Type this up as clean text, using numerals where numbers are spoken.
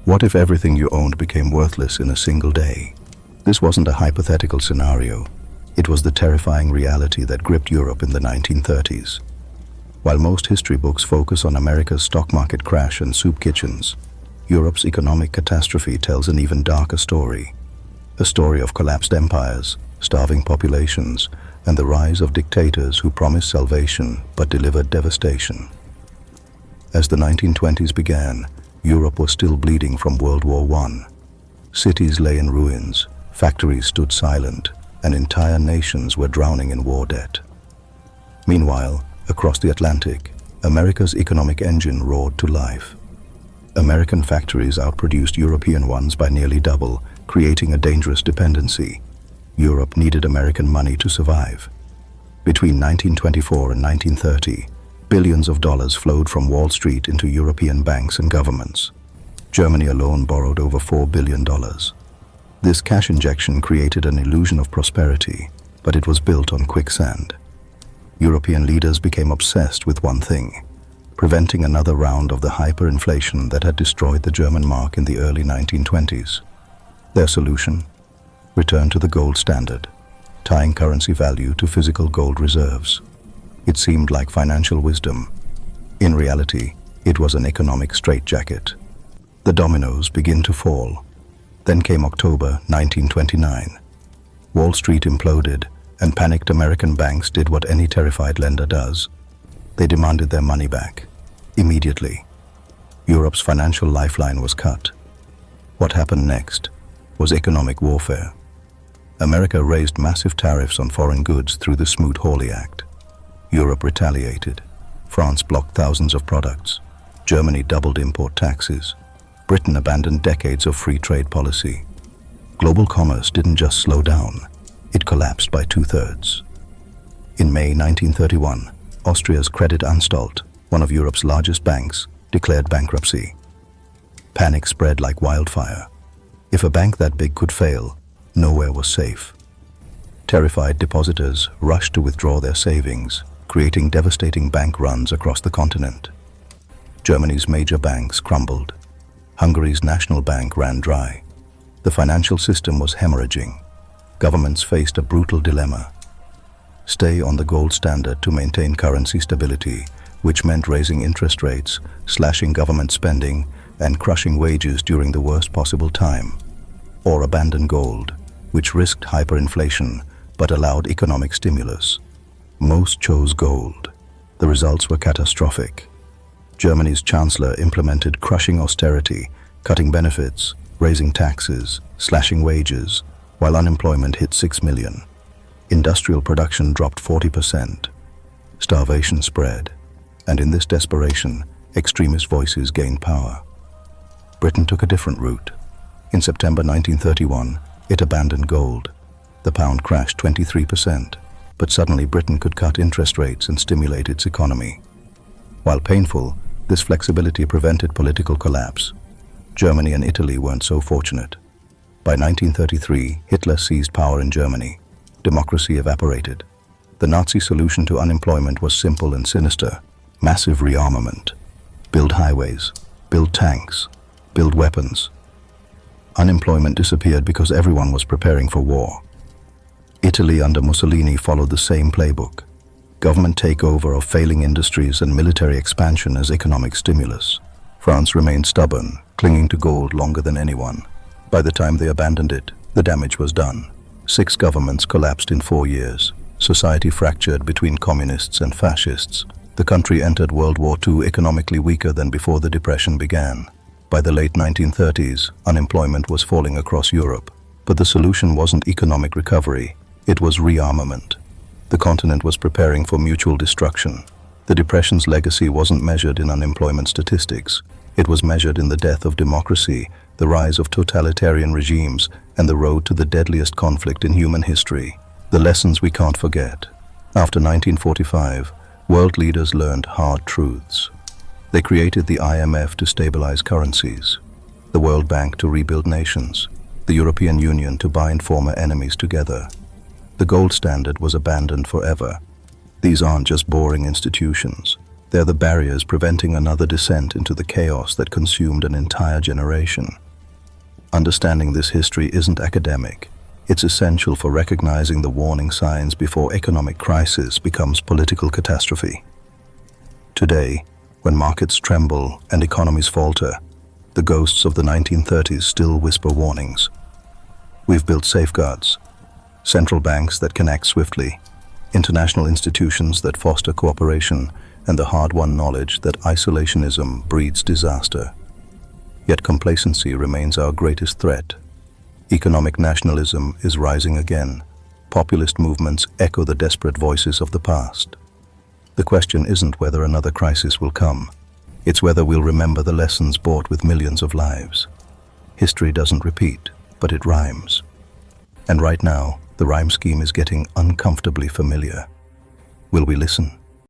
What if everything you owned became worthless in a single day? This wasn't a hypothetical scenario. It was the terrifying reality that gripped Europe in the 1930s. While most history books focus on America's stock market crash and soup kitchens, Europe's economic catastrophe tells an even darker story. A story of collapsed empires, starving populations, and the rise of dictators who promised salvation but delivered devastation. As the 1920s began, Europe was still bleeding from World War I. Cities lay in ruins, factories stood silent, and entire nations were drowning in war debt. Meanwhile, across the Atlantic, America's economic engine roared to life. American factories outproduced European ones by nearly double, creating a dangerous dependency. Europe needed American money to survive. Between 1924 and 1930, billions of dollars flowed from Wall Street into European banks and governments. Germany alone borrowed over $4 billion. This cash injection created an illusion of prosperity, but it was built on quicksand. European leaders became obsessed with one thing: preventing another round of the hyperinflation that had destroyed the German mark in the early 1920s. Their solution? Return to the gold standard, tying currency value to physical gold reserves. It seemed like financial wisdom. In reality, it was an economic straitjacket. The dominoes begin to fall. Then came October 1929. Wall Street imploded, and panicked American banks did what any terrified lender does. They demanded their money back, immediately. Europe's financial lifeline was cut. What happened next was economic warfare. America raised massive tariffs on foreign goods through the Smoot-Hawley Act. Europe retaliated. France blocked thousands of products. Germany doubled import taxes. Britain abandoned decades of free trade policy. Global commerce didn't just slow down, it collapsed by 2/3. In May 1931, Austria's Creditanstalt, one of Europe's largest banks, declared bankruptcy. Panic spread like wildfire. If a bank that big could fail, nowhere was safe. Terrified depositors rushed to withdraw their savings, creating devastating bank runs across the continent. Germany's major banks crumbled. Hungary's national bank ran dry. The financial system was hemorrhaging. Governments faced a brutal dilemma: stay on the gold standard to maintain currency stability, which meant raising interest rates, slashing government spending, and crushing wages during the worst possible time, or abandon gold, which risked hyperinflation but allowed economic stimulus. Most chose gold. The results were catastrophic. Germany's chancellor implemented crushing austerity, cutting benefits, raising taxes, slashing wages, while unemployment hit 6 million. Industrial production dropped 40%. Starvation spread, and in this desperation, extremist voices gained power. Britain took a different route. In September 1931, it abandoned gold. The pound crashed 23%, but suddenly Britain could cut interest rates and stimulate its economy. While painful, this flexibility prevented political collapse. Germany and Italy weren't so fortunate. By 1933, Hitler seized power in Germany. Democracy evaporated. The Nazi solution to unemployment was simple and sinister: massive rearmament. Build highways, build tanks, build weapons. Unemployment disappeared because everyone was preparing for war. Italy under Mussolini followed the same playbook: government takeover of failing industries and military expansion as economic stimulus. France remained stubborn, clinging to gold longer than anyone. By the time they abandoned it, the damage was done. 6 governments collapsed in 4 years. Society fractured between communists and fascists. The country entered World War II economically weaker than before the Depression began. By the late 1930s, unemployment was falling across Europe. But the solution wasn't economic recovery, it was rearmament. The continent was preparing for mutual destruction. The Depression's legacy wasn't measured in unemployment statistics. It was measured in the death of democracy, the rise of totalitarian regimes, and the road to the deadliest conflict in human history. The lessons we can't forget. After 1945, world leaders learned hard truths. They created the IMF to stabilize currencies, the World Bank to rebuild nations, the European Union to bind former enemies together. The gold standard was abandoned forever. These aren't just boring institutions. They're the barriers preventing another descent into the chaos that consumed an entire generation. Understanding this history isn't academic. It's essential for recognizing the warning signs before economic crisis becomes political catastrophe. Today, when markets tremble and economies falter, the ghosts of the 1930s still whisper warnings. We've built safeguards, central banks that can act swiftly, international institutions that foster cooperation, and the hard-won knowledge that isolationism breeds disaster. Yet complacency remains our greatest threat. Economic nationalism is rising again. Populist movements echo the desperate voices of the past. The question isn't whether another crisis will come. It's whether we'll remember the lessons bought with millions of lives. History doesn't repeat, but it rhymes. And right now, the rhyme scheme is getting uncomfortably familiar. Will we listen?